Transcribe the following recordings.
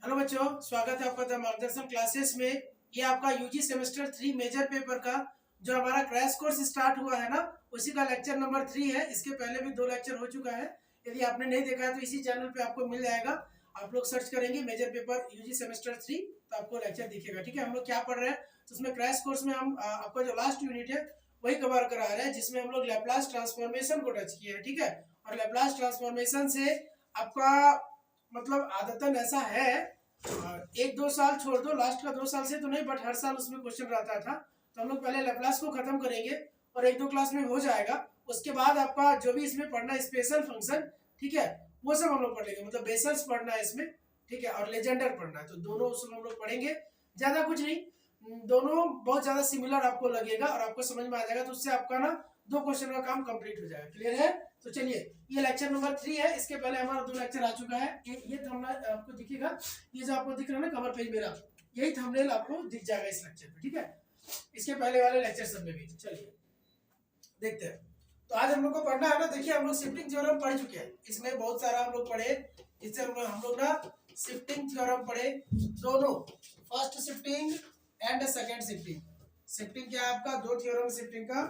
Hello बच्चों, स्वागत है आपका द मार्गदर्शन क्लासेस में। ये आपका यूजी सेमेस्टर 3 मेजर पेपर का जो हमारा क्रैश कोर्स स्टार्ट हुआ है ना, उसी का लेक्चर नंबर 3 है। इसके पहले भी 2 लेक्चर हो चुका है। यदि आपने नहीं देखा है तो इसी चैनल पे आपको मिल जाएगा। आप लोग सर्च करेंगे मेजर पेपर यूजी सेमेस्टर 3 तो आपको लेक्चर दिखेगा। ठीक है, हम लोग क्या पढ़ रहे हैं तो उसमें क्रैश कोर्स में हम आपका जो लास्ट यूनिट है वही कवर करा रहे हैं, जिसमें हम लोग लैप्लास ट्रांसफॉर्मेशन को टच किए हैं। ठीक है, और लैप्लास ट्रांसफॉर्मेशन से आपका मतलब आदतन ऐसा है, 1-2 साल छोड़ दो, लास्ट का 2 साल से तो नहीं, बट हर साल उसमें क्वेश्चन रहता था। तो हम लोग पहले लैप्लास को खत्म करेंगे और 1-2 क्लास में हो जाएगा। उसके बाद आपका जो भी इसमें पढ़ना है स्पेशल फंक्शन, ठीक है, वो सब हम लोग पढ़ लेंगे। मतलब बेसल्स पढ़ना है इसमें, ठीक है, और लेजेंडर पढ़ना है, तो दोनों सब हम लोग पढ़ेंगे। ज्यादा कुछ नहीं, दोनों बहुत ज्यादा सिमिलर आपको लगेगा और आपको समझ में आ जाएगा। तो उससे आपका ना 2 क्वेश्चन का काम कंप्लीट हो जाएगा। क्लियर है? तो चलिए, ये लेक्चर नंबर 3 है। इसके पहले हमारा 2 लेक्चर आ चुका है। ये थंबनेल आपको दिखेगा, ये जो आपको दिख रहा है ना कवर पेज मेरा, यही थंबनेल आपको दिख जाएगा इस लेक्चर पे। ठीक है, इसके पहले वाले लेक्चर सब में भी। चलिए देखते हैं। तो आज हम लोग को पढ़ना है ना, देखिए हम लोग शिफ्टिंग थ्योरम पढ़ चुके हैं। इसमें बहुत सारा हम लोग पढ़े, इससे हम लोग ना शिफ्टिंग थ्योरम पढ़े दोनों, first shifting and second shifting. Shifting क्या है आपका, 2 थ्योरम शिफ्टिंग का,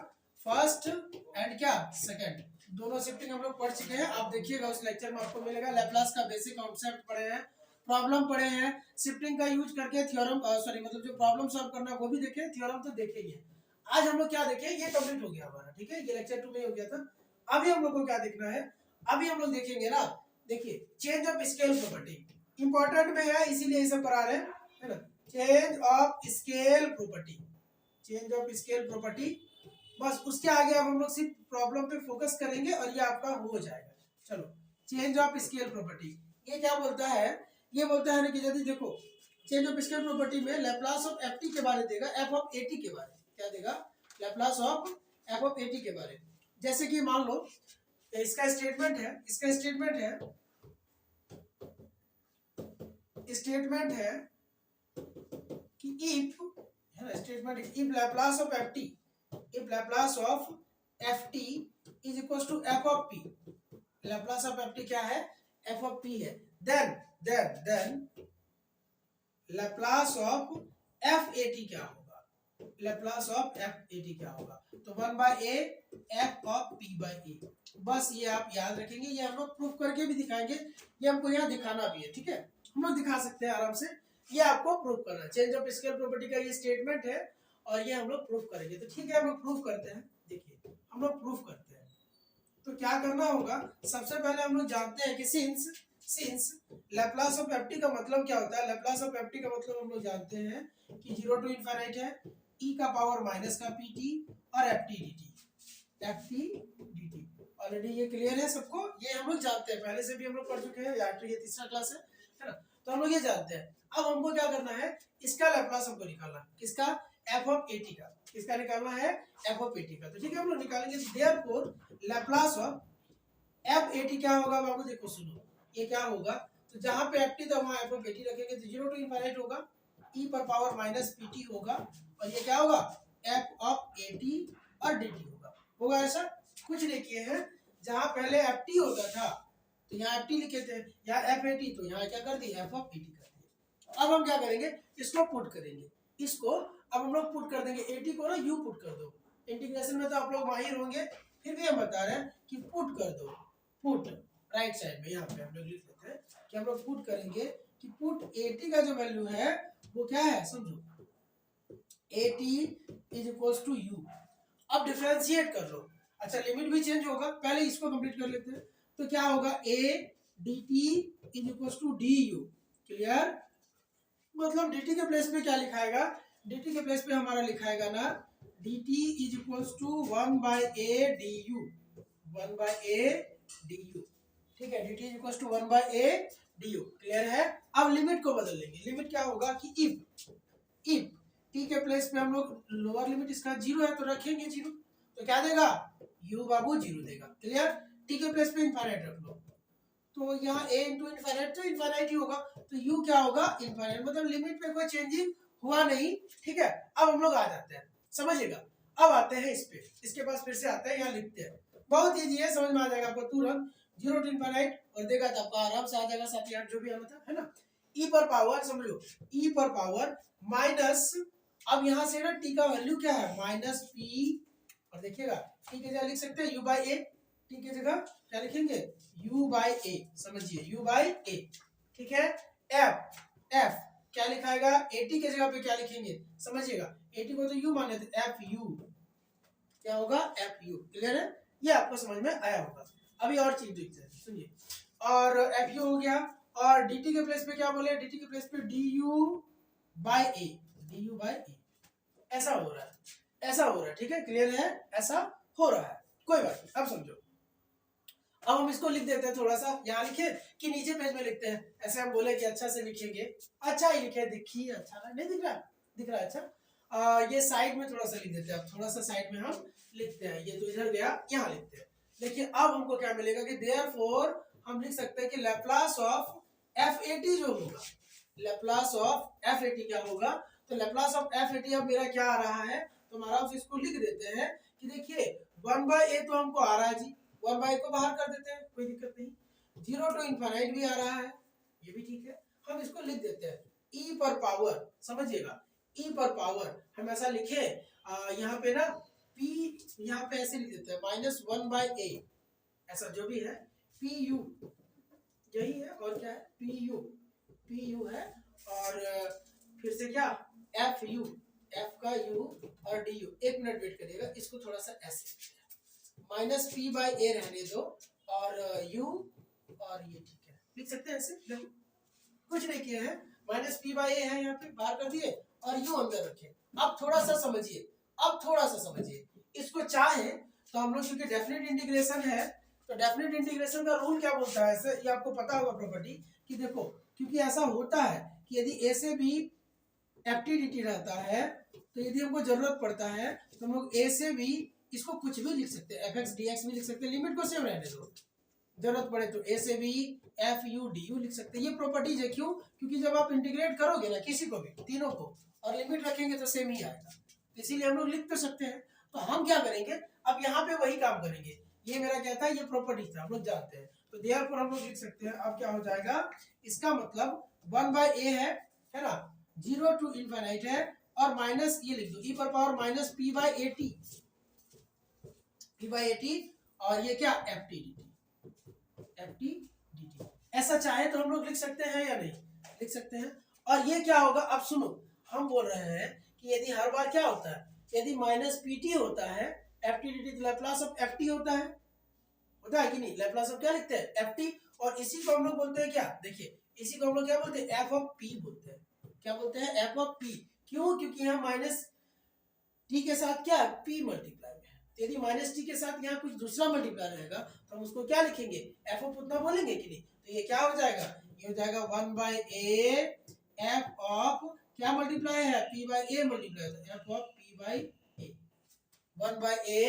फर्स्ट एंड क्या सेकंड, दोनों शिफ्टिंग हम लोग पढ़ चुके हैं। आप देखिएगा उस लेक्चर में आपको मिलेगा। लैप्लास का बेसिक कॉन्सेप्ट पढ़े हैं, प्रॉब्लम पढ़े हैं, शिफ्टिंग का यूज करके थ्योरम सॉरी मतलब जो प्रॉब्लम सॉल्व करना है वो भी देखे, थ्योरम तो देखेंगे। आज हम लोग क्या देखें, ये कंप्लीट हो गया हमारा। ठीक है, ये लेक्चर 2 में हो गया था। अभी हम लोग को क्या देखना है, अभी हम लोग देखेंगे ना, देखिए change of scale property important में है, इसीलिए ये सब करा रहे हैं, है ना। Change of scale property, change of scale property, बस उसके आगे अब हम लोग सिर्फ प्रॉब्लम पे फोकस करेंगे और ये आपका हो जाएगा। चलो, चेंज ऑफ स्केल प्रॉपर्टी ये क्या बोलता है, ये बोलता है ना कि यदि देखो चेंज ऑफ स्केल प्रॉपर्टी में लैप्लास ऑफ एफ टी के बारे देगा, एफ ऑफ ए टी के बारे, क्या देगा, Laplace of F of A T के बारे। जैसे कि मान लो इसका स्टेटमेंट है, इसका स्टेटमेंट है कि इफ, है ना, statement if Laplace of F T, if Laplace of ft is equals to f of p, Laplace of ft क्या है, f of p है, then Laplace of f a t क्या होगा, Laplace of f a t क्या होगा, तो 1 by a f of p by a। बस ये आप याद रखेंगे, ये हम लोग प्रूफ करके भी दिखाएंगे, ये हमको यहाँ दिखाना भी है। ठीक है, हम लोग दिखा सकते हैं आराम से, ये आपको प्रूफ करना है। चेंज ऑफ स्केल प्रॉपर्टी का ये स्टेटमेंट है और ये हम लोग प्रूफ करेंगे। तो ठीक है, हम लोग प्रूफ करते हैं। देखिए हम लोग प्रूफ करते हैं, तो क्या करना होगा, सबसे पहले हम लोग जानते हैं कि since Laplace of F T का मतलब क्या होता है। लैप्लास ऑफ एफ टी का मतलब हम लोग जानते हैं कि 0 to इनफिनिट है, e का पावर माइनस का pt और एफ टी dt। ऑलरेडी ये क्लियर है सबको, ये हम लोग जानते हैं, पहले से भी हम लोग पढ़ चुके हैं, ये तीसरा क्लास है ना। तो हम लोग ये जानते हैं। अब हमको क्या करना है, इसका लैप्लास हमको निकालना है, किसका, एफ ऑफ ए टी का, किसका निकालना है, एफ ऑफ ए टी का। तो ठीक है, हम लोग निकालेंगे। Therefore Laplace of F A T क्या होगा बाबू, देखो सुनो, ये क्या होगा, तो जहां पे एफ टी था वहां एफ ऑफ ए टी रखेंगे, तो 0 to इनफिनिट होगा, e पर पावर माइनस पी टी होगा, और ये क्या होगा, एफ ऑफ ए टी और डी टी होगा ऐसा कुछ नहीं किए हैं। जहां पहले एफ टी होता था तो यहाँ एफ टी लिखे थे, यहाँ एफ ए टी, तो यहाँ क्या कर दी, एफ ऑफ ए टी कर दिया। अब हम क्या करेंगे, इसको पुट करेंगे, इसको अब हम लोग पुट कर देंगे, ए टी को ना यू पुट कर दो, इंटीग्रेशन में तो आप लोग माहिर होंगे, फिर भी हम बता रहे हैं कि पुट कर दो, पुट राइट साइड में यहाँ पे हम लोग लिख देते हैं कि हम लोग पुट करेंगे कि पुट ए टी का जो वैल्यू है वो क्या है, समझो, A T is equals to U. अब डिफरेंशिएट कर लो, अच्छा लिमिट भी चेंज होगा, पहले इसको कंप्लीट कर लेते हैं। तो क्या होगा, A D T is equals to D U. Clear, मतलब dt के प्लेस पे क्या लिखाएगा, dt के प्लेस पे हमारा लिखाएगा ना dt is equals to 1 by a du, 1 by a du। ठीक है, dt is equals to 1 by a du। Clear है। अब लिमिट को बदल लेंगे, लिमिट क्या होगा कि if t के प्लेस पे हम लोग लोअर लिमिट इसका 0 है तो रखेंगे 0, तो क्या देगा, u बाबू 0 देगा। क्लियर, t के प्लेस पे इनफिनिट रख लो, तो यहाँ a इंटू इनफिनिट तो इनफिनिट ही होगा, तो u क्या होगा, इनफिनिट, मतलब लिमिट में कोई चेंजिंग हुआ नहीं। ठीक है, अब हम लोग आ जाते हैं, समझिएगा। अब आते हैं इस पे, इसके पास फिर से आते हैं, यहाँ लिखते हैं, बहुत इजी है, समझ में आ जाएगा आपको तुरंत। 0 to इनफिनिट और देगा तो आपका आराम से आ जाएगा 7 8 जो भी आना था, है ना। ई पर पावर समझो, ई पर पावर माइनस, अब यहां से ना टी का वैल्यू क्या है माइनस पी, और देखिएगा टी की जगह लिख सकते हैं यू बाई ए, टी की जगह क्या लिखेंगे u बाई ए, समझिए u बाई ए, ठीक है। एफ, एफ क्या लिखाएगा, एटी की जगह पे क्या लिखेंगे समझिएगा, एटी को तो u माने थे, एफ यू क्या होगा एफ यू, क्लियर है, ये आपको समझ में आया होगा। अभी और चीज देखते हैं, सुनिए, और एफ यू हो गया, और dt के प्लेस पे क्या बोले, dt के प्लेस पे du by a, du by a, ऐसा हो रहा है, ऐसा हो रहा है, ठीक है, क्लियर है, ऐसा हो रहा है, कोई बात नहीं। अब समझो, अब हम इसको लिख देते हैं, थोड़ा सा यहाँ लिखे कि नीचे पेज में लिखते हैं, ऐसे हम बोले कि अच्छा से लिखेंगे, अच्छा ही लिखे, दिखिए अच्छा नहीं दिख रहा, दिख रहा है अच्छा, ये साइड में थोड़ा सा लिख देते हैं, थोड़ा सा साइड में हम लिखते हैं, ये तो इधर गया, यहाँ लिखते हैं। देखिए अब हमको क्या मिलेगा कि देयरफॉर हम लिख सकते हैं कि Laplace of F A T जो होगा, Laplace of F A T क्या होगा, तो Laplace of F A T अब मेरा क्या आ रहा है, तो हमारा इसको लिख देते हैं कि देखिए 1/a तो हमको आ रहा है जी, 1/a को बाहर कर देते हैं, कोई दिक्कत नहीं, 0 to इनफाइनाइट भी आ रहा है, ये भी ठीक है, हम इसको लिख देते हैं e पर पावर, समझिएगा e पर पावर हम ऐसा लिखे, यहाँ पे ना p, यहाँ पे ऐसे लिख देते हैं -1/a, ऐसा जो भी है pu, यही है और क्या है pu है, और फिर से क्या fu, f का u और du, एक मिनट वेट करिएगा, इसको थोड़ा सा ऐसे -p/a रहने दो, और u, और ये ठीक है, लिख सकते हैं ऐसे, देखो कुछ नहीं किया है, -p/a है यहाँ पे बाहर कर दिए, और u अंदर रखे। अब थोड़ा सा समझिए, अब थोड़ा सा समझिए, इसको चाहे तो हम लोग क्योंकि डेफिनेट इंटीग्रेशन है, तो डेफिनेट इंटीग्रेशन का रूल क्या बोलता है, ऐसे ये आपको पता होगा प्रॉपर्टी, कि देखो क्योंकि ऐसा होता है कि यदि a से b ft रहता है, तो यदि हमको जरूरत पड़ता है तो हम लोग a से b इसको कुछ भी लिख सकते हैं, fx dx भी लिख सकते हैं, लिमिट को सेम रहने दो, जरूरत पड़े तो a से b f u du लिख सकते हैं, ये प्रॉपर्टीज है, क्यों, क्योंकि जब आप इंटीग्रेट करोगे ना किसी को भी, तीनों को, और लिमिट रखेंगे तो सेम ही आएगा, इसीलिए हम लोग लिख तो सकते हैं। तो हम क्या करेंगे, अब यहाँ पे वही काम करेंगे, ये मेरा क्या था, ये प्रॉपर्टी था, हम लोग जानते हैं, तो देयरफॉर हम लोग लिख सकते हैं, अब क्या हो जाएगा, इसका मतलब 1/a है ना, 0 to इनफाइनाइट है, और माइनस ये लिख दो e पर पावर -p/at, p/at, और ये क्या ft dt, ऐसा चाहे तो हम लोग लिख सकते हैं या नहीं, लिख सकते हैं। और ये क्या होगा, अब सुनो, हम बोल रहे हैं कि यदि हर बार क्या होता है, यदि -pt होता है, ft dt Laplace of ft होता है कि नहीं, लैप्लास ऑफ क्या लिखते हैं ft, और इसी को हम लोग बोलते हैं क्या, देखिए इसी को हम लोग क्या बोलते हैं f ऑफ p बोलते हैं, क्या बोलते हैं f ऑफ p, क्यों, क्योंकि यहाँ माइनस t के साथ क्या p मल्टीप्लाई है, यदि -t के साथ यहाँ कुछ दूसरा मल्टीप्लाई रहेगा तो हम उसको क्या लिखेंगे, f ऑफ उतना बोलेंगे कि नहीं, तो ये क्या हो जाएगा, ये हो जाएगा 1/a f ऑफ क्या मल्टीप्लाई है p/a मल्टीप्लाई, तो f of p/a, 1/a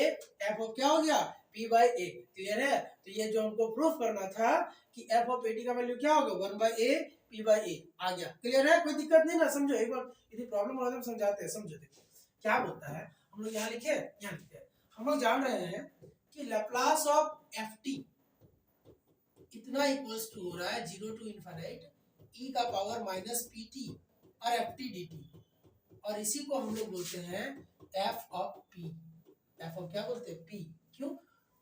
f of क्या हो गया p/a, क्लियर है। तो ये जो हमको प्रूफ करना था कि f ऑफ at का वैल्यू क्या होगा 1/a p/a आ गया, क्लियर है, कोई दिक्कत नहीं ना, समझो एक बार, यदि प्रॉब्लम हो तो हम समझाते हैं, समझो देखो क्या बोलता है, हम लोग यहाँ लिखे, यहाँ लिखते हैं, हम लोग जान रहे हैं कि लैप्लास ऑफ ft इतना इक्वल्स टू हो रहा है 0 to इनफाइनाइट e का पावर -pt और ft dt, और इसी को हम लोग बोलते हैं f of p, f of क्या बोलते हैं p, क्यों,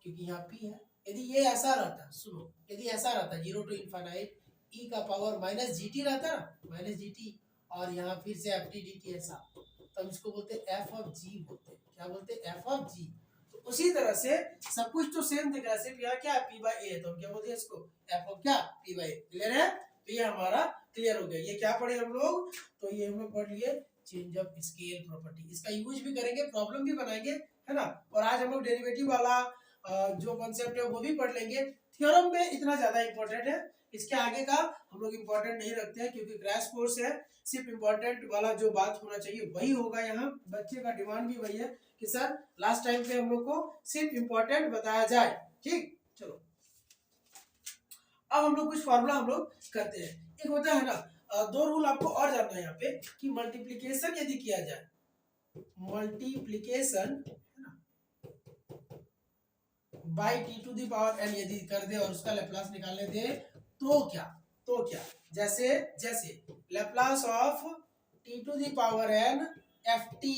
क्योंकि यहाँ p है, यदि ये ऐसा रहता, सुनो यदि ऐसा रहता 0 to इनफाइनाइट e का पावर -gt रहता ना, -gt, और यहाँ फिर से ft dt ऐसा, तो हम इसको बोलते हैं f ऑफ g बोलते हैं, क्या बोलते हैं f ऑफ g। तो उसी तरह से सब कुछ तो सेम दिख रहा है, सिर्फ यहाँ क्या p/a है, तो हम क्या बोलते हैं इसको f ऑफ क्या p/a, क्लियर है, तो ये हमारा क्लियर हो गया। ये क्या पढ़े हम लोग, तो ये हम लोग पढ़ लिए चेंज ऑफ स्केल प्रॉपर्टी, इसका यूज भी करेंगे, प्रॉब्लम भी बनाएंगे, है ना, और आज हम लोग डेरिवेटिव वाला जो कॉन्सेप्ट है वो भी पढ़ लेंगे। थ्योरम में इतना ज्यादा इंपॉर्टेंट है, इसके आगे का हम लोग इंपॉर्टेंट नहीं रखते हैं, क्योंकि क्रैश कोर्स है, सिर्फ इंपॉर्टेंट वाला जो बात होना चाहिए वही होगा, यहाँ बच्चे का डिमांड भी वही है कि सर लास्ट टाइम पे हम लोग को सिर्फ इंपॉर्टेंट बताया जाए, ठीक, चलो अब हम लोग कुछ फॉर्मूला हम लोग करते हैं। एक होता है ना, दो रूल आपको और जानना है यहाँ पे, कि मल्टीप्लीकेशन यदि किया जाए, multiplication by t to the power n यदि कर दे और उसका लैप्लास निकालने दे, तो क्या, तो क्या, जैसे जैसे Laplace of T to the power N F T,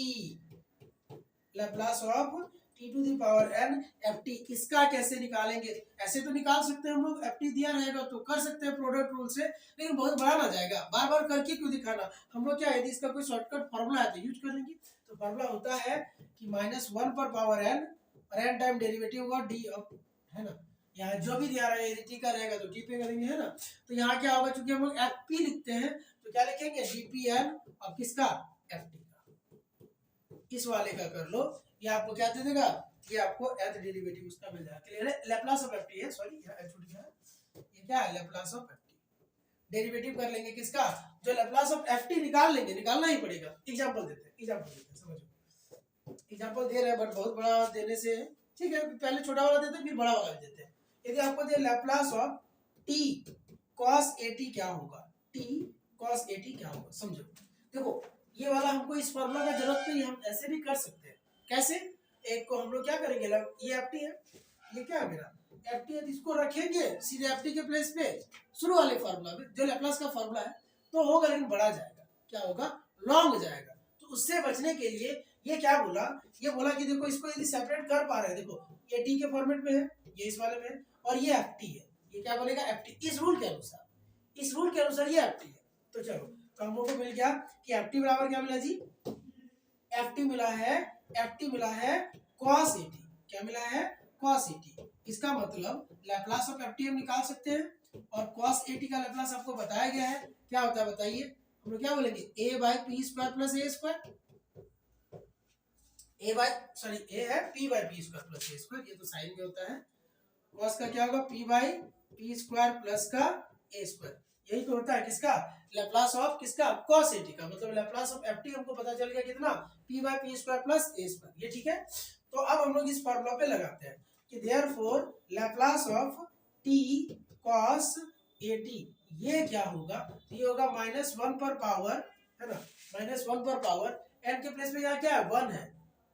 Laplace of T to the power N F T, इसका कैसे निकालेंगे? ऐसे तो निकाल सकते हैं हम लोग, एफ टी दिया रहेगा तो कर सकते हैं प्रोडक्ट रूल से, लेकिन बहुत बड़ा ना जाएगा, बार बार करके क्यों दिखाना। हम लोग क्या है, यदि इसका कोई शॉर्टकट फॉर्मूला है तो यूज कर लेंगे। तो फॉर्मूला होता है कि -1 पर पावर एन, और एन टाइम डेरिवेटिव होगा डी ऑफ, है ना, यहाँ जो भी दिया रहेगा यदि टी का रहेगा तो टी पे करेंगे, है ना। तो यहाँ क्या होगा, चूंकि हम लोग एफ पी लिखते हैं तो क्या लिखेंगे, डी पी एन और किसका, एफ टी का। इस वाले का कर लो, ये आपको क्या दे देगा, ये आपको एथ डेरिवेटिव उसका मिल जाएगा। क्लियर है, लैप्लास ऑफ एफ टी है, सॉरी यहाँ छूट गया है, ये क्या है, Laplace of F T. Derivative कर लेंगे किसका, जो लैप्लास ऑफ एफ टी निकाल लेंगे, निकालना ही पड़ेगा। एग्जांपल देते हैं, समझो, एग्जांपल दे रहे हैं बट बहुत बड़ा देने से, ठीक है, पहले छोटा वाला देते हैं फिर बड़ा वाला देते हैं। यदि आपको दे Laplace of t cos at क्या होगा, t cos at क्या होगा, समझो। देखो ये वाला हमको इस फॉर्मूला का जरूरत नहीं है, हम ऐसे भी कर सकते हैं। कैसे, एक को हम लोग क्या करेंगे, ये एफ टी है, ये क्या है मेरा एफ टी है, इसको रखेंगे सीधे एफ टी के प्लेस पे शुरू वाले फॉर्मूला में, जो लैप्लास का फॉर्मूला है, तो होगा लेकिन बड़ा जाएगा, क्या होगा, लॉन्ग जाएगा। तो उससे बचने के लिए ये क्या बोला, ये बोला कि देखो इसको यदि सेपरेट कर पा रहे हैं, देखो ये टी के फॉर्मेट में है, ये इस वाले में है, और ये एफ टी है, ये क्या बोलेगा, एफ टी, इस रूल के अनुसार, इस रूल के अनुसार ये एफ टी है। तो चलो, तो हम लोग को मिल गया कि एफ टी बराबर क्या मिला जी, एफ टी मिला है, एफ टी मिला है cos at, क्या मिला है, cos at। इसका मतलब लैप्लास ऑफ एफ टी हम निकाल सकते हैं, और cos at का लैप्लास आपको बताया गया है, क्या होता है बताइए, हम लोग क्या बोलेंगे, a by P square plus A square, a by sorry a है p by P square plus A square, ये तो साइन में होता है, cos का क्या होगा, p by P square plus का ए स्क्वायर, यही तो होता है किसका, लैप्लास ऑफ किसका, cos at का। मतलब लैप्लास ऑफ ft हमको पता चल गया कितना, p by P square plus A square, ये ठीक है। तो अब हम लोग इस फार्मूला पे लगाते हैं कि therefore Laplace of t cos at, ये क्या होगा, ये होगा -1 पर पावर, है ना, -1 पर पावर, n के प्लेस पे यहाँ क्या है, 1 है,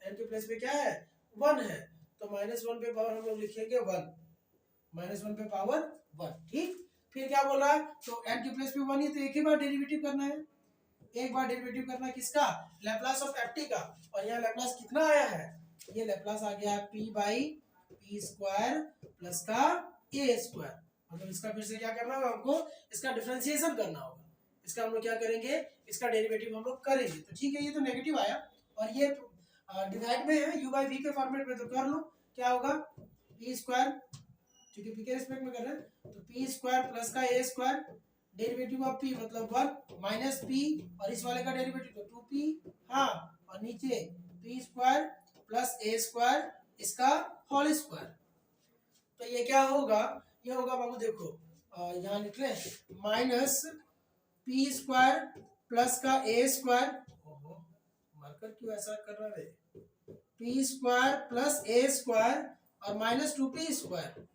n के प्लेस पे क्या है, 1 है, तो -1 पे पावर हम लोग लिखेंगे 1, -1 पे पावर 1, ठीक। फिर क्या बोल रहा है, तो n के प्लेस पे 1 है तो एक ही बार डेरिवेटिव करना है, एक बार डेरिवेटिव करना है किसका, लैप्लास ऑफ ft का, और यहाँ लैप्लास कितना आया है, ये लैप्लास आ गया है p by P square plus का ए स्क्वायर। मतलब इसका फिर से क्या करना होगा, हमको इसका डिफरेंशिएशन करना होगा, इसका हम लोग क्या करेंगे, इसका डेरिवेटिव हम लोग करेंगे। तो ठीक है, ये तो नेगेटिव आया, और ये डिवाइड में है u बाई v के फॉर्मेट में, तो कर लो, क्या होगा, पी स्क्वायर, क्योंकि p के रिस्पेक्ट में कर रहे हैं, तो पी स्क्वायर प्लस का ए स्क्वायर, डेरिवेटिव ऑफ p मतलब 1 माइनस p, और इस वाले का डेरिवेटिव तो 2p, हाँ, और नीचे p स्क्वायर प्लस ए स्क्वायर, इसका होल स्क्वायर। तो ये क्या होगा, ये होगा बाबू देखो, यहाँ लिख ले, माइनस पी स्क्वायर प्लस का ए स्क्वायर, मार्कर क्यों ऐसा कर रहा है, पी स्क्वायर प्लस ए स्क्वायर और माइनस 2p स्क्वायर,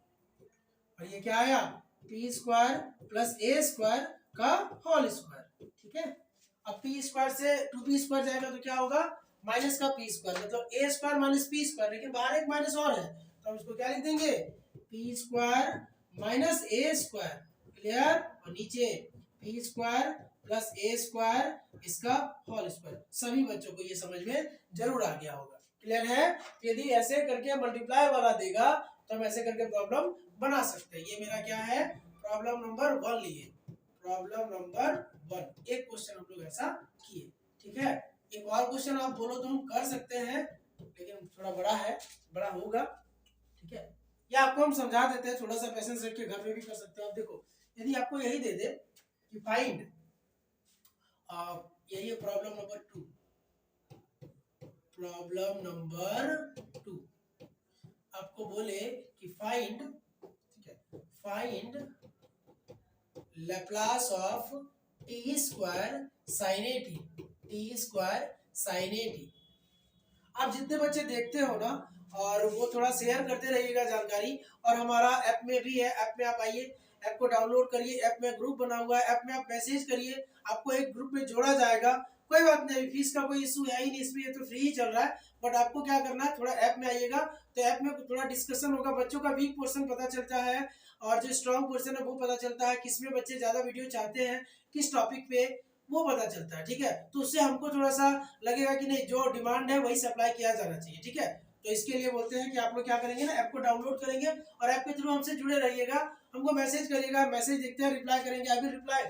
और ये क्या आया, पी स्क्वायर प्लस ए स्क्वायर का होल स्क्वायर, ठीक है। अब पी स्क्वायर से 2p स्क्वायर जाएगा तो क्या होगा, माइनस का पी स्क्वायर, मतलब ए स्क्वायर माइनस पी स्क्वायर, लेकिन बाहर एक माइनस और है, तो हम इसको क्या लिख देंगे, पी स्क्वायर माइनस ए स्क्वायर, क्लियर, और नीचे पी स्क्वायर प्लस ए स्क्वायर, इसका होल स्क्वायर। सभी बच्चों को ये समझ में जरूर आ गया होगा, क्लियर है। यदि ऐसे करके मल्टीप्लाई वाला देगा तो हम ऐसे करके प्रॉब्लम बना सकते हैं। ये मेरा क्या है, प्रॉब्लम नंबर 1 लिए, प्रॉब्लम नंबर 1, एक क्वेश्चन हम लोग ऐसा किए, ठीक है। एक और क्वेश्चन आप बोलो तो हम कर सकते हैं, लेकिन थोड़ा बड़ा है, बड़ा होगा, ठीक है। या आपको हम समझा देते हैं, थोड़ा सा पेशेंस रख के घर में भी कर सकते हो आप। देखो यदि आपको यही दे दे कि फाइंड, यही है प्रॉब्लम नंबर 2, प्रॉब्लम नंबर 2 आपको बोले कि फाइंड, ठीक है, find Laplace of T square sine A T, T square sine A T. आप जितने बच्चे देखते हो ना, और वो थोड़ा शेयर करते रहिएगा जानकारी, और हमारा ऐप में भी है, ऐप में आप आइए, ऐप को डाउनलोड करिए, ऐप में ग्रुप बना हुआ है, ऐप में आप मैसेज करिए, आपको एक ग्रुप में जोड़ा जाएगा। कोई बात नहीं, फीस का कोई इशू है ही नहीं, इसमें ये तो फ्री ही चल रहा है, बट आपको क्या करना है, थोड़ा ऐप में आइएगा, तो ऐप में थोड़ा डिस्कशन होगा, बच्चों का वीक पोर्शन पता चलता है, और जो स्ट्रॉन्ग पोर्शन है वो पता चलता है, किसमें बच्चे ज्यादा वीडियो चाहते हैं, किस टॉपिक पे, वो पता चलता है। ठीक है, तो उससे हमको थोड़ा सा लगेगा कि नहीं जो डिमांड है वही सप्लाई किया जाना चाहिए। ठीक है, तो इसके लिए बोलते हैं कि आप लोग क्या करेंगे ना, ऐप को डाउनलोड करेंगे और ऐप के थ्रू हमसे जुड़े रहिएगा, हमको मैसेज करिएगा, मैसेज देखते हैं रिप्लाई करेंगे। अभी रिप्लाई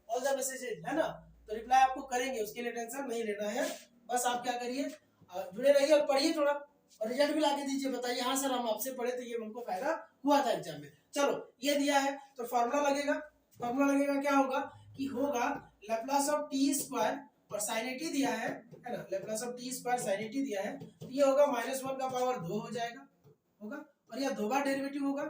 ऑल द मैसेजेस है ना, तो रिप्लाई आपको करेंगे, उसके लिए टेंशन नहीं लेना है। बस आप क्या करिए, जुड़े रहिए और पढ़िए थोड़ा, और रिजल्ट भी लाके दीजिए, बताइए हाँ सर हम आपसे पढ़े तो ये हमको फायदा हुआ था एग्जाम में। चलो ये दिया है तो फॉर्मूला लगेगा, फॉर्मूला लगेगा क्या होगा कि होगा लैप्लास ऑफ टी स्क्वायर और साइन ए टी दिया है ना, Laplace of T square sine A T दिया है, तो ये होगा -1 का पावर 2 हो जाएगा, होगा, और यह 2 बार डेरिवेटिव होगा,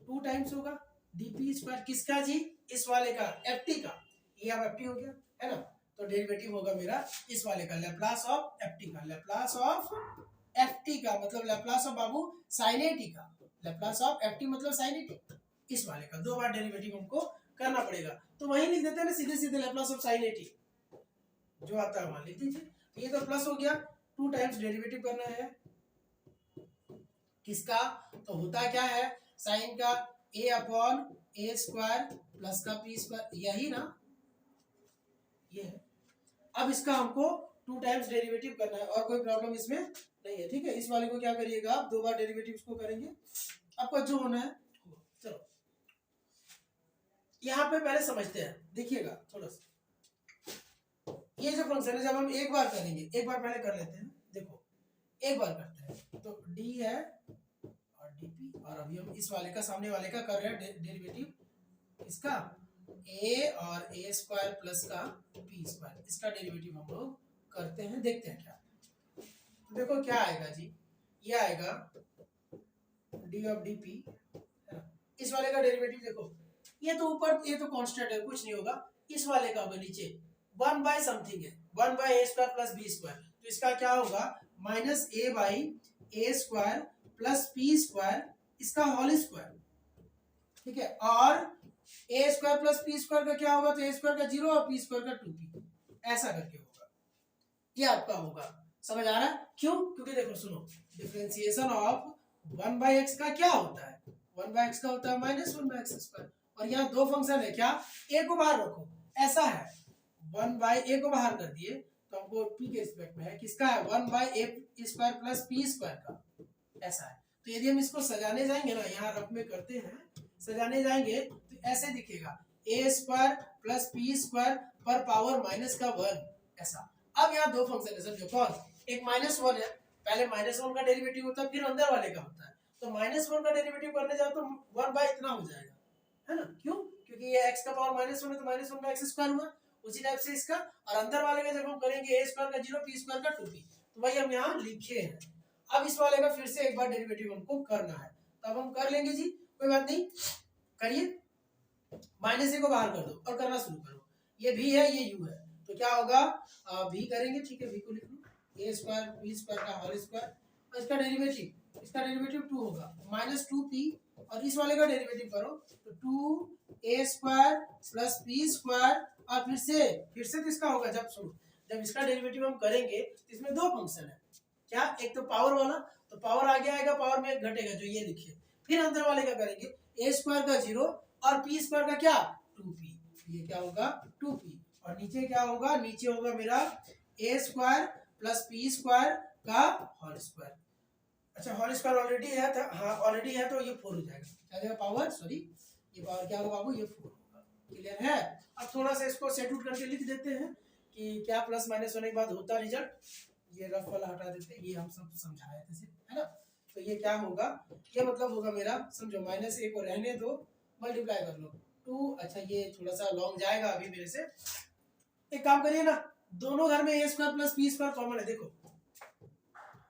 2 टाइम्स होगा डीपी स्क्वायर, किसका जी, इस वाले का, एफटी का, ये अब एफटी हो गया है ना, तो डेरिवेटिव होगा मेरा इस वाले का, लैप्लास ऑफ एफटी का, लैप्लास ऑफ एफटी का मतलब लैप्लास ऑफ बाबू साइन ए टी का, लैप्लास ऑफ एफटी मतलब साइन ए टी, इस वाले का 2 बार डेरिवेटिव हमको करना पड़ेगा, तो वही लिख देते हैं ना सीधे सीधे, Laplace of sine A T जो आता है वहां लिख दीजिए। ये तो प्लस हो गया, 2 टाइम्स डेरिवेटिव करना है किसका, तो होता क्या है साइन का a upon A square plus का पी स्क्वायर, यही ना, ये है। अब इसका हमको 2 टाइम्स डेरिवेटिव करना है और कोई प्रॉब्लम इसमें नहीं है। ठीक है, इस वाले को क्या करिएगा आप 2 बार डेरिवेटिव इसको करेंगे, आपका जो होना है। चलो यहाँ पे पहले समझते हैं, देखिएगा थोड़ा सा, ये जो फंक्शन है जब हम एक बार करेंगे, एक बार पहले कर लेते हैं, देखो एक बार करते हैं तो डी है और डीपी, और अभी हम इस वाले का सामने वाले का कर रहे हैं डेरिवेटिव, इसका a और ए स्क्वायर प्लस का पी स्क्वायर, इसका डेरिवेटिव हम लोग करते हैं, देखते हैं क्या, तो देखो क्या आएगा जी, ये आएगा डी ऑफ डी पी, इस वाले का डेरिवेटिव देखो, ये तो ऊपर, ये तो कांस्टेंट है कुछ नहीं होगा, इस वाले का होगा नीचे 1 बाय समथिंग है, 1 बाय ए स्क्वायर प्लस बी स्क्वायर, तो इसका क्या होगा minus A by A square plus p square, इसका होल स्क्वायर। ठीक है, और ए स्क्वायर प्लस पी स्क्वायर का क्या होगा, तो ए स्क्वायर का 0 और पी स्क्वायर का 2p, ऐसा करके होगा, ये आपका होगा। समझ आ रहा है क्यों, क्योंकि देखो सुनो, डिफरेंशिएशन ऑफ 1 बाय एक्स का क्या होता है, 1 बाय एक्स का होता है -1 बाय एक्स स्क्वायर, और यहाँ दो फंक्शन है, क्या ए को बाहर रखो, ऐसा है 1 बाय ए को बाहर कर दिए तो हमको p के रिस्पेक्ट में है, किसका है 1 बाय ए स्क्वायर प्लस पी स्क्वायर का, ऐसा है। तो यदि हम इसको सजाने जाएंगे ना, यहाँ रफ में करते हैं, सजाने जाएंगे तो ऐसे दिखेगा ए स्क्वायर प्लस पी स्क्वायर पर पावर -1, ऐसा। अब यहाँ दो फंक्शन है समझो, कौन, एक -1 है, पहले -1 का डेरिवेटिव होता है फिर अंदर वाले का होता है, तो -1 का डेरिवेटिव करने जाओ तो 1 बाय इतना हो जाएगा, है ना, क्यों, क्योंकि ये x का पावर -1 है तो -1 का x स्क्वायर हुआ, उसी टाइप से इसका, और अंदर वाले का जब हम करेंगे ए स्क्वायर का 0 पी स्क्वायर का 2p, तो वही हम यहाँ लिखे हैं। अब इस वाले का फिर से एक बार डेरिवेटिव हमको करना है, तो अब हम कर लेंगे जी, कोई बात नहीं, करिए, -a को बाहर कर दो और करना शुरू करो, ये v है ये u है, तो क्या होगा v करेंगे, ठीक है, v को लिख लो, ए स्क्वायर पी स्क्वायर का होल स्क्वायर, और इसका डेरिवेटिव 2 होगा -2p, और इस वाले का डेरिवेटिव करो तो 2a square plus p square, और फिर से तो इसका होगा, जब इसका डेरिवेटिव हम करेंगे तो इसमें दो फंक्शन है, क्या, एक तो पावर वाला, तो पावर आगे आएगा, पावर में एक घटेगा जो ये लिखिए, फिर अंदर वाले का करेंगे ए स्क्वायर का 0 और पी स्क्वायर का क्या 2p, ये क्या होगा 2p, और नीचे क्या होगा, नीचे होगा मेरा ए स्क्वायर प्लस पी स्क्वायर का होल स्क्वायर। अच्छा होल स्क्वायर ऑलरेडी है, तो हाँ ऑलरेडी है तो ये 4 हो जाएगा, क्या जाएगा पावर, सॉरी ये पावर क्या होगा बाबू, ये 4 होगा, क्लियर है। अब थोड़ा सा इसको सेट आउट करके लिख देते हैं कि क्या प्लस माइनस होने के बाद होता रिजल्ट, ये रफ वाला हटा देते हैं, ये हम सब समझाए थे सिर्फ, है ना, तो ये क्या होगा, ये मतलब होगा मेरा, समझो -a को रहने दो, मल्टीप्लाई कर लो 2, अच्छा ये थोड़ा सा लॉन्ग जाएगा अभी मेरे से, एक काम करिए ना, दोनों घर में a square plus p square common है, देखो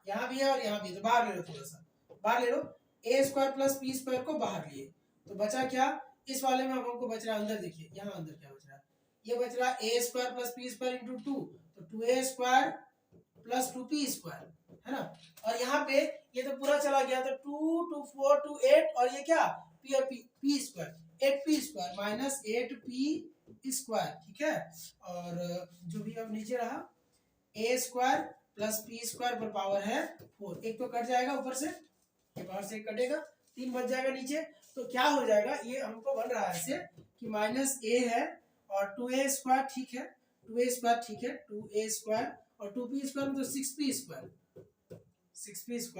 यहाँ भी है और यहाँ भी है, तो बाहर ले लो, थोड़ा सा बाहर ले लो, ए स्क्वायर प्लस पी स्क्वायर को बाहर लिए, तो बचा क्या, इस वाले में अब हमको बच रहा है अंदर, देखिए यहाँ अंदर क्या बच रहा है, ये बच रहा है a square plus p square into 2, तो 2a square plus 2p square, है ना, और यहाँ पे ये तो पूरा चला गया, तो 2 2 4 2 8, और ये क्या p और p square 8p square minus 8p square, ठीक है, और जो भी अब नीचे रहा a square plus p square पर पावर है 4, एक तो कट जाएगा ऊपर से, ये पावर से एक कटेगा, 3 बच जाएगा नीचे, तो क्या हो जाएगा, ये हमको बन रहा है ऐसे कि माइनस ए है और 2a² ठीक है, 2a² ठीक है, 2a² और 2p² में तो 6p²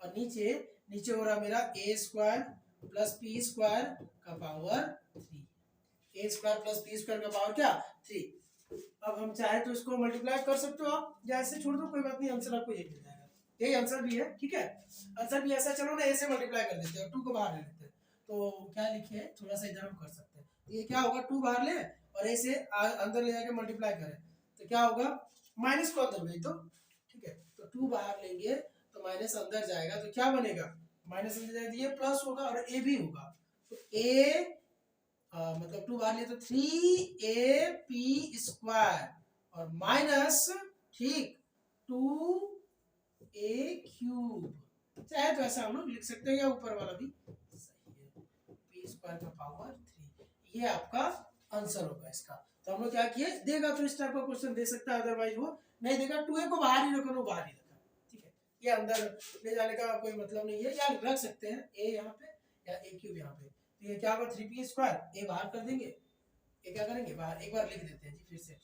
और नीचे नीचे हो रहा मेरा a² प्लस p² का पावर 3, a² प्लस p² का पावर क्या 3। अब हम चाहे तो इसको मल्टीप्लाई कर सकते हो आप, या ऐसे छोड़ दो कोई बात नहीं, आंसर आपको ये मिल जाएगा, यही आंसर भी है ठीक है। आंसर भी ऐसा, चलो ना ए से मल्टीप्लाई कर देते हैं, 2 को बाहर ले लेते हैं, तो क्या लिखे थोड़ा सा इधर हम कर सकते हैं, ये क्या होगा 2 बाहर ले और ए से अंदर ले जाके मल्टीप्लाई करें तो क्या होगा, माइनस को अंदर भेज दो ठीक है, तो 2 बाहर लेंगे तो माइनस अंदर जाएगा तो क्या बनेगा, माइनस अंदर जाएगा ये प्लस होगा और ए भी होगा, तो ए मतलब 2 बाहर लिए तो 3ab² और माइनस ठीक 2a³ चाहे तो ऐसा हम लोग लिख सकते हैं, या ऊपर वाला भी सही है, p² का पावर 3, ये आपका आंसर होगा इसका। तो हम लोग क्या किए, देगा तो इस टाइप का क्वेश्चन दे सकता है, अदरवाइज वो नहीं देगा, 2a को बाहर ही रखो, बाहर ही रखा ठीक है, ये अंदर ले जाने का कोई मतलब नहीं है, या रख सकते हैं a यहाँ पे या a³ यहाँ पे, तो ये क्या होगा 3p², ए बाहर कर देंगे, ये क्या करेंगे बाहर, एक बार लिख देते हैं जी फिर से,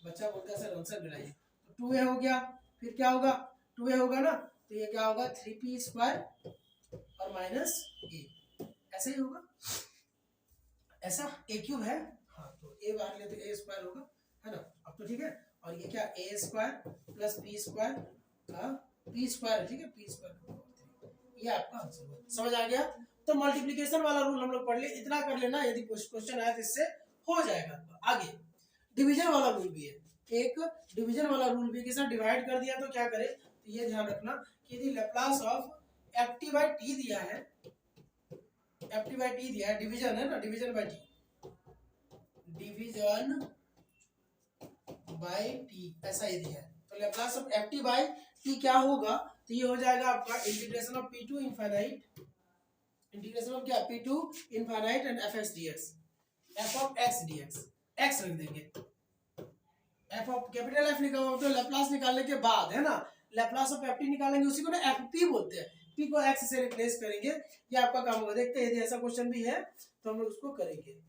बच्चा बोलता है सर आंसर मिलाइए, तो 2a हो गया, फिर क्या होगा 2a होगा ना, तो ये क्या होगा 3p² और माइनस ए, ऐसे ही होगा ऐसा, a³ है हाँ, तो a बाहर ले तो a² होगा है ना, अब तो ठीक है, और ये क्या a² प्लस p² का p² ठीक है, p², ये आपका आंसर होगा, समझ आ गया। तो मल्टीप्लिकेशन वाला रूल हम लोग पढ़ लिए, इतना कर लेना, यदि क्वेश्चन आया तो इससे हो जाएगा। आगे डिवीजन वाला रूल भी है, एक डिवीजन वाला रूल भी, किसी डिवाइड कर दिया तो क्या करे, तो ये ध्यान रखना कि यदि लैप्लास ऑफ ft/t दिया है, ft/t दिया है, डिवीजन है ना, division bye T, division bye T ऐसा ही दिया है, तो लैप्लास ऑफ ft/t क्या होगा, तो ये हो जाएगा आपका integration of p2 infinite, integration of क्या p2 infinite and fx dx, f of x dx, x रख देंगे, f of कैपिटल F लिखा हुआ तो लैप्लास निकालने के बाद है ना, लैप्लास ऑफ ft निकालेंगे, उसी को ना fp बोलते हैं, p को x से रिप्लेस करेंगे, ये आपका काम होगा। देखते हैं यदि ऐसा क्वेश्चन भी है तो हम लोग उसको करेंगे।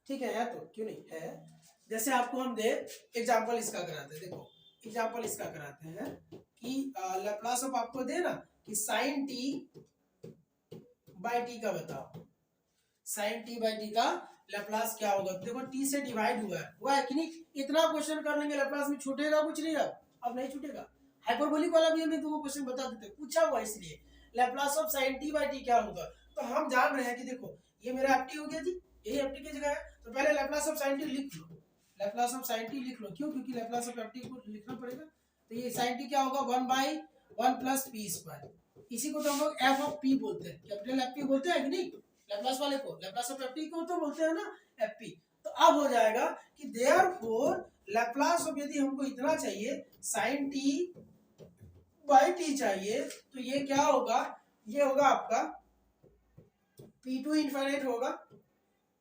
ठीक है तो क्यों नहीं है, जैसे आपको हम दे एग्जांपल इसका कराते हैं, देखो एग्जांपल इसका कराते हैं कि लैप्लास ऑफ आपको दे ना कि sin t/t का बताओ, sin t/t का लैप्लास क्या होगा, देखो t से डिवाइड हुआ है कि नहीं, इतना क्वेश्चन कर लेंगे लैप्लास में छूटेगा कुछ नहीं, अब नहीं छूटेगा, हाइपरबोलिक वाला भी हमें तुमको क्वेश्चन बता देते, पूछा हुआ इसलिए लैप्लास ऑफ sin t/t क्या होगा, तो हम जान रहे हैं कि देखो ये मेरा ft हो गया जी, यही ft की जगह है, तो पहले लैप्लास ऑफ sin t लिख लो, लैप्लास ऑफ sin t लिख लो, क्यों, क्योंकि लैप्लास ऑफ ft को लिखना पड़ेगा, तो ये sin t क्या होगा 1/1 प्लस p², इसी को तो हम लोग f ऑफ p बोलते हैं, कैपिटल F p बोलते हैं कि नहीं, लैप्लास वाले को, लैप्लास ऑफ ft को तो बोलते हैं ना fp, तो अब हो जाएगा कि देयरफॉर लैप्लास ऑफ, यदि हमको इतना चाहिए sin t/t चाहिए, तो ये क्या होगा, ये होगा आपका p2 इनफाइनाइट होगा,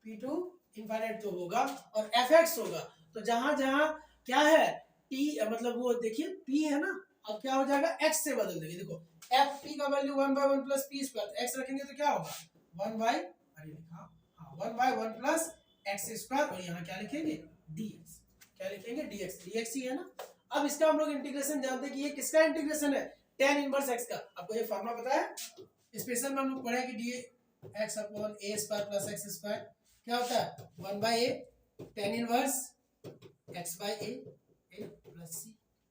p2 इनफाइनाइट तो होगा और fx होगा, तो जहां जहां क्या है t मतलब वो देखिए p है ना, अब क्या हो जाएगा x से बदल देंगे, देखो ft का वैल्यू 1/1 प्लस p², x रखेंगे तो क्या होगा 1/1 प्लस x² और यहाँ क्या लिखेंगे dx, क्या लिखेंगे dx ही है ना। अब इसका हम लोग इंटीग्रेशन जानते हैं कि ये किसका इंटीग्रेशन है, tan इनवर्स x का, आपको ये फार्मूला पता है, स्पेशल में हम लोग पढ़े कि dx/a² प्लस x² क्या होता है 1/a tan inverse x/a plus c,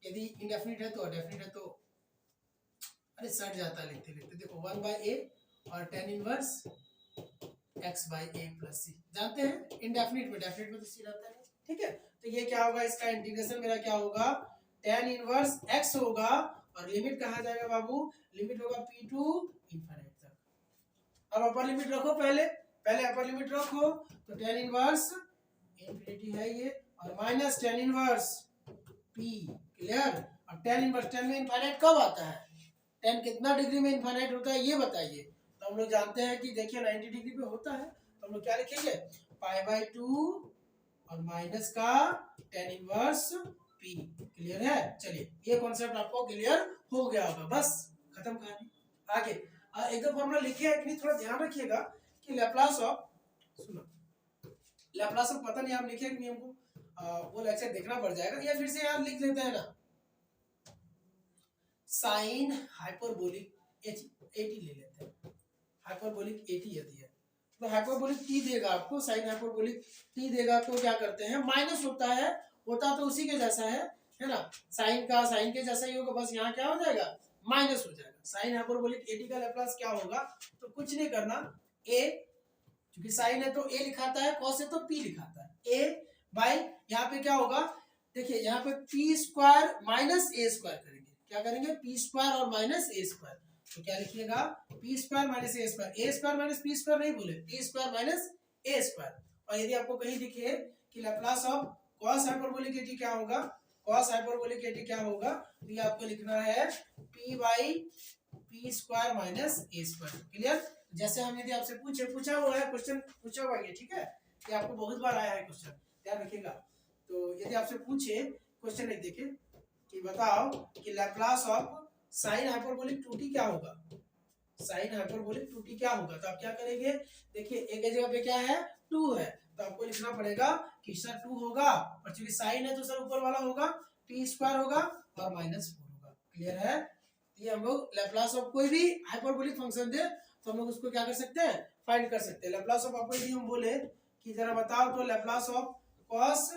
यदि इंडेफिनिट है तो डेफिनिट है तो अरे सट जाता है लिखते लिखते, देखो 1/a और tan inverse x/a plus c, जानते हैं इंडेफिनिट में, डेफिनिट में तो c रहता है ठीक है, तो ये क्या होगा, इसका इंटीग्रेशन मेरा क्या होगा tan इनवर्स x होगा और लिमिट कहाँ जाएगा बाबू, लिमिट होगा p2 इनफाइनाइट तक। अब अपर लिमिट रखो, पहले अपर लिमिट रखो, तो tan इनवर्स इंफिनिटी है ये और minus tan inverse p, clear, अब tan इनवर्स, tan में इनफाइनाइट कब आता है, tan कितना डिग्री में इनफाइनाइट होता है ये बताइए, तो हम लोग जानते हैं कि देखिए 90 डिग्री पे होता है, तो हम लोग क्या लिखेंगे π/2 और माइनस का tan इनवर्स p। क्लियर है? चलिए ये कॉन्सेप्ट आपको क्लियर हो गया होगा, बस खत्म कहानी। आगे एक दो फॉर्मूला लिखे हैं कि नहीं, थोड़ा ध्यान रखिएगा कि लैप्लास ऑफ, सुनो, लैप्लास ऑफ पता नहीं आप लिखे कि नहीं, हमको वो लेक्चर देखना पड़ जाएगा, या फिर से यार लिख लेते हैं ना, साइन हाइपरबोलिक एटी ले लेते हैं, हाइपरबोलिक एटी यदि है तो हाइपरबोलिक टी देगा आपको, साइन हाइपरबोलिक टी देगा तो क्या करते हैं, माइनस होता तो उसी के जैसा है ना, साइन का साइन के जैसा ही होगा, बस यहाँ क्या हो जाएगा, माइनस हो जाएगा। साइन हाइपरबोलिक एटी का लैप्लास क्या होगा, तो कुछ नहीं करना, ए, क्योंकि साइन है तो ए लिखाता है, कॉस है तो पी लिखाता है, ए बाई यहाँ पे क्या होगा, देखिए यहाँ पे पी स्क्वायर माइनस ए स्क्वायर करेंगे, क्या करेंगे, पी स्क्वायर और माइनस ए स्क्वायर, तो क्या लिखिएगा, पी स्क्वायर माइनस ए स्क्वायर माइनस पी स्क्वायर नहीं बोले, पी स्क्वायर माइनस ए स्क्वायर। और यदि आपको कहीं दिखे कि Laplace of cos hyperbolic eighty क्या होगा, कॉस हाइपरबोलिक एटी क्या होगा, तो ये आपको लिखना है P by P square minus A square. Clear? जैसे हम यदि आपसे पूछा हुआ है क्वेश्चन, पूछा हुआ है, ठीक है, ये आपको बहुत बार आया है क्वेश्चन, ध्यान रखिएगा। तो यदि आपसे पूछे क्वेश्चन एक देखिए कि बताओ कि Laplace of sine hyperbolic 2t क्या होगा, साइन हाइपरबोलिक 2t क्या होगा, तो आप क्या करेंगे, देखिए एक जगह पे क्या है, 2 है, तो आपको लिखना पड़ेगा कि सर 2 होगा, और चूंकि साइन है तो सर ऊपर वाला होगा p स्क्वायर होगा और माइनस 4 होगा। क्लियर है? ये हम लोग लैप्लास ऑफ कोई भी हाइपरबोलिक फंक्शन दे तो हम लोग उसको क्या कर सकते हैं, फाइंड कर सकते हैं। लैप्लास ऑफ आपको यदि हम बोले कि जरा बताओ तो लैप्लास ऑफ कॉस,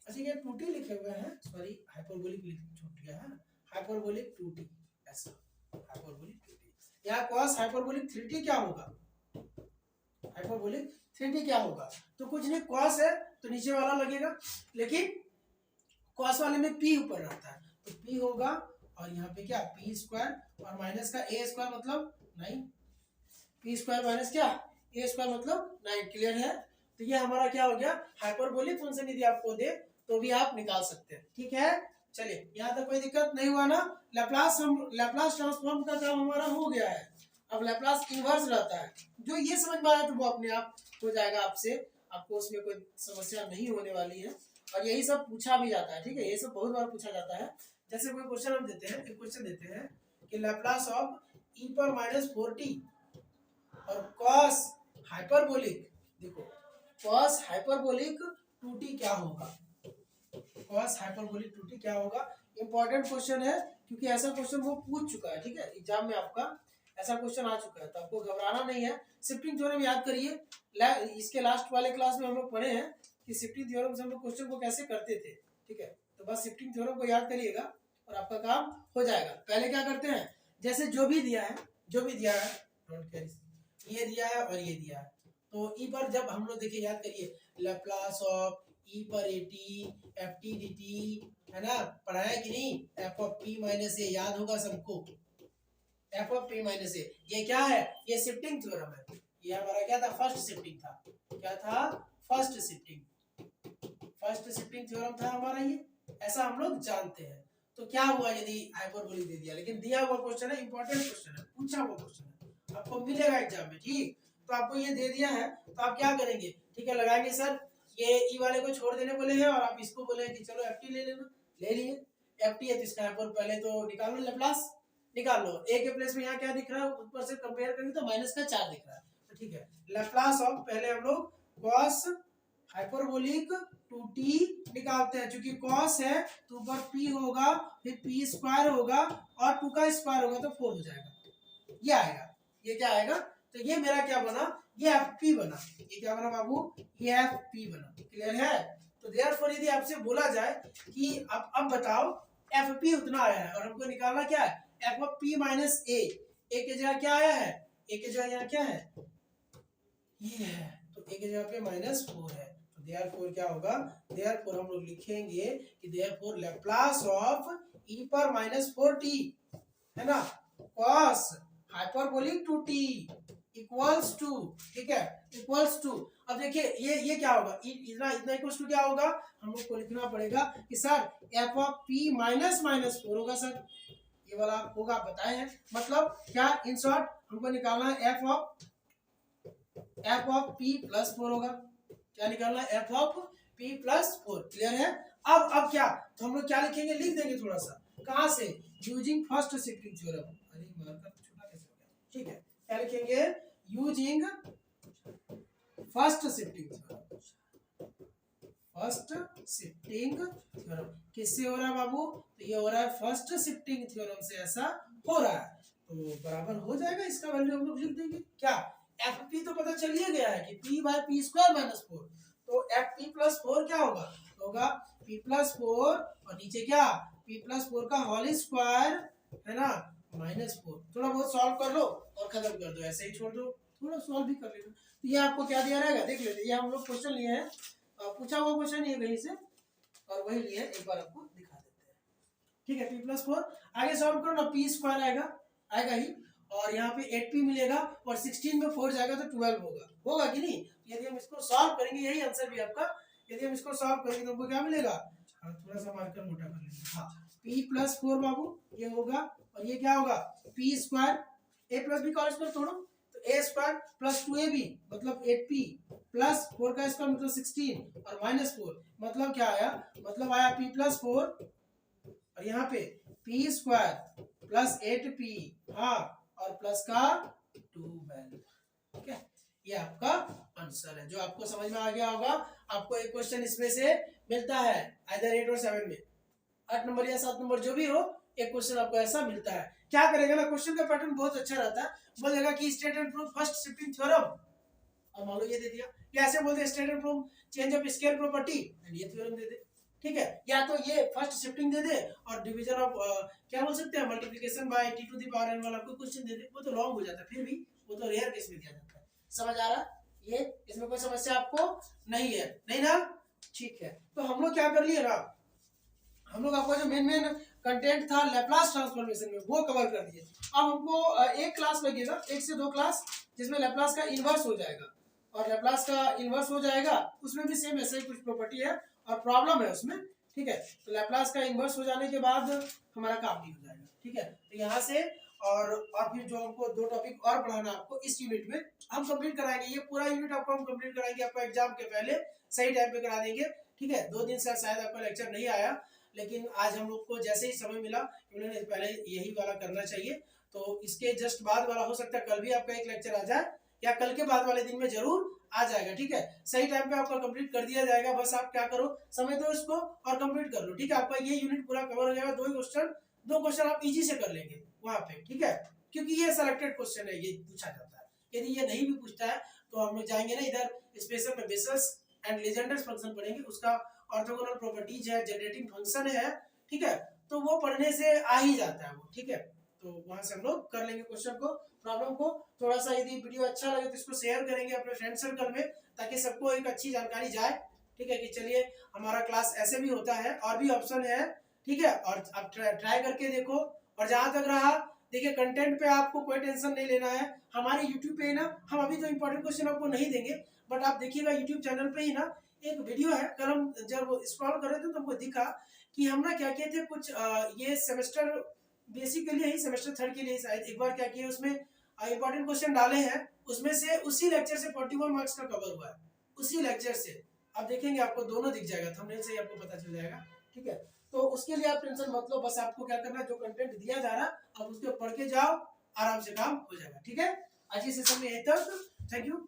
अच्छा ये 2t लिखे हुए हैं, सॉरी हाइपरबोलिक छूट गया है, हाइपरबोलिक 2t, ऐसा हाइपरबोलिक 2t, यहाँ कॉस हाइपरबोलिक 3t क्या होगा, हाइपरबोलिक 3t क्या होगा, तो कुछ नहीं, कॉस है तो नीचे वाला लगेगा, लेकिन कॉस वाले में p ऊपर रहता है तो p होगा, और यहाँ पे क्या, p स्क्वायर और माइनस का a स्क्वायर मतलब 9, p स्क्वायर माइनस क्या, a स्क्वायर मतलब 9। क्लियर है? तो ये हमारा क्या हो गया, हाइपरबोलिक फंक्शन यदि आपको दे तो भी आप निकाल सकते हैं। ठीक है, चलिए यहाँ तक कोई दिक्कत नहीं हुआ ना। लैप्लास ट्रांसफॉर्म का काम हमारा हो गया है, अब लैप्लास इनवर्स रहता है, जो ये समझ में आया तो वो अपने आप हो जाएगा आपसे, आपको उसमें कोई समस्या नहीं होने वाली है, और यही सब पूछा भी जाता है। ठीक है, ये सब बहुत बार पूछा जाता है। जैसे कोई क्वेश्चन हम देते हैं, एक क्वेश्चन देते हैं कि लैप्लास ऑफ e पर माइनस 4t और कॉस हाइपरबोलिक, देखो कॉस हाइपरबोलिक 2t क्या होगा, कॉस हाइपरबोलिक 2t क्या होगा। इंपॉर्टेंट क्वेश्चन है क्योंकि ऐसा क्वेश्चन वो पूछ चुका है, ठीक है, एग्जाम में आपका ऐसा क्वेश्चन आ चुका है, तो आपको घबराना नहीं है। शिफ्टिंग थ्योरम याद करिए, इसके लास्ट वाले क्लास में हम लोग पढ़े हैं कि शिफ्टिंग थ्योरम से हम लोग क्वेश्चन को कैसे करते थे। ठीक है, तो बस शिफ्टिंग थ्योरम को याद करिएगा और आपका काम हो जाएगा। पहले क्या करते हैं, जैसे जो भी दिया है ये दिया है और ये दिया है, तो ई पर जब हम लोग देखिए, याद करिए, लैप्लास ऑफ ई पर eighty F T D T, है ना, पढ़ाया कि नहीं, एफ ऑफ पी माइनस ए, याद होगा सबको, एफ ऑफ पी माइनस ए, ये क्या है, ये शिफ्टिंग थ्योरम है। ये हमारा क्या था, फर्स्ट शिफ्टिंग था, क्या था, फर्स्ट शिफ्टिंग थ्योरम था हमारा ये, ऐसा हम लोग जानते हैं। तो क्या हुआ यदि हाइपरबोलिक दे दिया, लेकिन दिया हुआ क्वेश्चन है, इंपॉर्टेंट क्वेश्चन है, पूछा हुआ क्वेश्चन है, आपको मिलेगा एग्जाम में। ठीक, तो आपको ये दे दिया है तो आप क्या करेंगे, ठीक है, लगाएंगे सर, ये ई वाले को छोड़ देने बोले हैं और आप इसको बोले कि चलो एफ टी ले लेना, ले लिए एफ टी है, तो इसका पहले तो निकाल लो, लैप्लास निकाल लो, ए के प्लेस में यहाँ क्या दिख रहा है, ऊपर से कंपेयर करेंगे तो माइनस का 4 दिख रहा है, तो ठीक है, लैप्लास ऑफ पहले हम लोग कॉस हाइपरबोलिक 2t निकालते हैं, क्योंकि कॉस है तो ऊपर p होगा, फिर p स्क्वायर होगा और 2 का स्क्वायर होगा तो 4 हो जाएगा, ये आएगा, ये क्या आएगा, तो ये मेरा क्या बना, ये fp बना, ये क्या बना बाबू, ये fp बना। क्लियर है? तो देयरफॉर यदि आपसे बोला जाए कि अब बताओ fp उतना आया है और हमको निकालना क्या है, f of p minus a, a के जगह क्या आया है, a के जगह यहाँ क्या है, ये है, तो a के जगह पे -4 है, तो देयरफॉर क्या होगा, देयरफॉर हम लोग लिखेंगे कि देयरफॉर लैप्लास ऑफ e पर -4t, है ना, cos hyperbolic 2t equals to, ठीक है, इक्वल्स टू, अब देखिए ये क्या होगा, इतना इक्वल्स टू क्या होगा, हम लोग को लिखना पड़ेगा कि sir f of p minus -4 होगा, सर ये वाला होगा, आप बताए हैं, मतलब क्या, इन शॉर्ट हमको निकालना है f ऑफ p प्लस 4 होगा, क्या निकालना है, f ऑफ p+4 क्लियर है। अब क्या, तो हम लोग क्या लिखेंगे, लिख देंगे थोड़ा सा, कहां से, यूजिंग फर्स्ट शिफ्टिंग थ्योरम। अरे मार्कर छोटा कैसे हो गया, ठीक है, क्या लिखेंगे, using first shifting theorem, first shifting theorem किससे हो रहा है बाबू, तो ये हो रहा है फर्स्ट शिफ्टिंग थ्योरम से ऐसा हो रहा है, तो बराबर हो जाएगा, इसका वैल्यू हम लोग लिख देंगे, क्या एफ पी तो पता चल ही गया है कि p by P square minus 4, तो एफ पी प्लस 4 क्या होगा, तो होगा p+4 और नीचे क्या p+4 का होल स्क्वायर है ना -4, थोड़ा बहुत सॉल्व कर लो और खत्म कर दो, ऐसे ही छोड़ दो, थोड़ा सॉल्व भी कर लेना। तो ये आपको क्या दिया रहेगा देख लेते, ये हम लोग क्वेश्चन लिए हैं, पूछा हुआ क्वेश्चन ये कहीं से और वही लिए, एक बार आपको दिखा देते हैं, ठीक है। p+4 आगे सॉल्व करो ना, p स्क्वायर आएगा ही, और यहाँ पे 8p मिलेगा और 16 में 4 जाएगा तो 12 होगा कि नहीं, यदि हम इसको सॉल्व करेंगे, यही आंसर भी आपका, यदि हम इसको सॉल्व करेंगे तो हमको क्या मिलेगा, थोड़ा सा मार्कर मोटा कर लेंगे, हाँ p+4 बाबू ये होगा, और ये क्या होगा p square, a plus B का होल स्क्वायर तोड़ो, तो a स्क्वायर प्लस 2ab मतलब 8p प्लस 4 का स्क्वायर मतलब 16 और -4 मतलब क्या आया, मतलब आया p+4 और यहाँ पे p स्क्वायर प्लस 8p, हाँ, और प्लस का 12, ठीक है, ये आपका आंसर है, जो आपको समझ में आ गया होगा। आपको एक क्वेश्चन इसमें से मिलता है, आइदर 8 और 7 में, 8 नंबर या 7 नंबर जो भी हो, एक क्वेश्चन आपको ऐसा मिलता है। क्या करेगा ना, क्वेश्चन का पैटर्न बहुत अच्छा रहता है, बोलेगा कि state and prove first shifting theorem, और मान लो ये दे दिया, या ऐसे बोलते हैं state and prove change of scale property, ये थ्योरम दे दे, ठीक है, या तो ये फर्स्ट शिफ्टिंग दे दे और डिवीजन ऑफ क्या बोल सकते हैं, multiplication by t to the power n वाला कोई क्वेश्चन दे दे, वो तो लॉन्ग हो जाता है, फिर भी वो तो रेयर केस में दिया जाता है, समझ आ रहा है, ये इसमें कोई समस्या आपको नहीं है, नहीं ना, ठीक है। तो हम लोग क्या कर लिए ना, हम लोग आपका जो मेन कंटेंट था लैप्लास ट्रांसफॉर्मेशन में वो कवर कर दिए। अब हमको एक क्लास लगेगा, एक से दो क्लास, जिसमें लैप्लास का इन्वर्स हो जाएगा, और लैप्लास का इन्वर्स हो जाएगा, उसमें भी सेम ऐसा ही कुछ प्रॉपर्टी है और प्रॉब्लम है उसमें, ठीक है, तो लैप्लास का इन्वर्स हो जाने के बाद हमारा काम भी हो जाएगा, ठीक है, तो यहाँ से और फिर जो हमको दो टॉपिक और पढ़ाना आपको इस यूनिट में हम कंप्लीट कराएंगे, ये पूरा यूनिट आपको हम कंप्लीट कराएंगे, आपको एग्जाम के पहले सही टाइम पे करा देंगे, ठीक है। 2 दिन से शायद आपका लेक्चर नहीं आया, लेकिन आज हम लोग को जैसे ही समय मिला, उन्होंने पहले यही वाला करना चाहिए, तो इसके जस्ट बाद वाला हो सकता है कल भी आपका एक लेक्चर आ जाए, या कल के बाद वाले दिन में जरूर आ जाएगा, ठीक है, सही टाइम पे आपका कंप्लीट कर दिया जाएगा, बस आप क्या करो, समय दो इसको और कंप्लीट कर लो, ठीक है, आपका ये यूनिट पूरा कवर हो जाएगा, दो क्वेश्चन आप इजी से कर लेंगे वहां पे, ठीक है, क्योंकि ये सिलेक्टेड क्वेश्चन है, ये पूछा जाता है, यदि ये नहीं भी पूछता है तो हम लोग जाएंगे ना इधर स्पेशल में बेसिस एंड लेजेंडर्स फंक्शन पढ़ेंगे, उसका ऑर्थोगोनल प्रॉपर्टीज है, जनरेटिंग फंक्शन है, ठीक है, तो वो पढ़ने से आ ही जाता है वो, ठीक है, तो वहां से हम लोग कर लेंगे क्वेश्चन को, प्रॉब्लम को। थोड़ा सा यदि वीडियो अच्छा लगे तो इसको शेयर करेंगे अपने फ्रेंड सर्कल में, ताकि सबको एक अच्छी जानकारी जाए, ठीक है, कि चलिए हमारा क्लास ऐसे भी होता है और भी ऑप्शन है, ठीक है, और आप ट्राई करके देखो। और जहां तक रहा, देखिए कंटेंट पे आपको कोई टेंशन नहीं लेना है, हमारे यूट्यूब पे ही ना, हम अभी तो इंपॉर्टेंट क्वेश्चन आपको नहीं देंगे, बट आप देखिएगा यूट्यूब चैनल पे ही ना एक वीडियो है, कल हम जब स्क्रॉल कर रहे थे तो हमको दिखा कि हम ना क्या किए थे, कुछ ये सेमेस्टर बेसिक के लिए ही, सेमेस्टर 3 के लिए शायद एक बार क्या किया, उसमें इंपॉर्टेंट क्वेश्चन डाले हैं, उसमें से उसी लेक्चर से 41 मार्क्स का कवर हुआ है, उसी लेक्चर से आप देखेंगे, आपको दोनों दिख जाएगा, थंबनेल से ही आपको पता चल जाएगा, ठीक है, तो उसके लिए आप टेंशन मत लो, बस आपको क्या करना है, जो कंटेंट दिया जा रहा है आप उसको पढ़ के जाओ, आराम से काम हो जाएगा, ठीक है। आज के सेशन में यही तक, थैंक यू।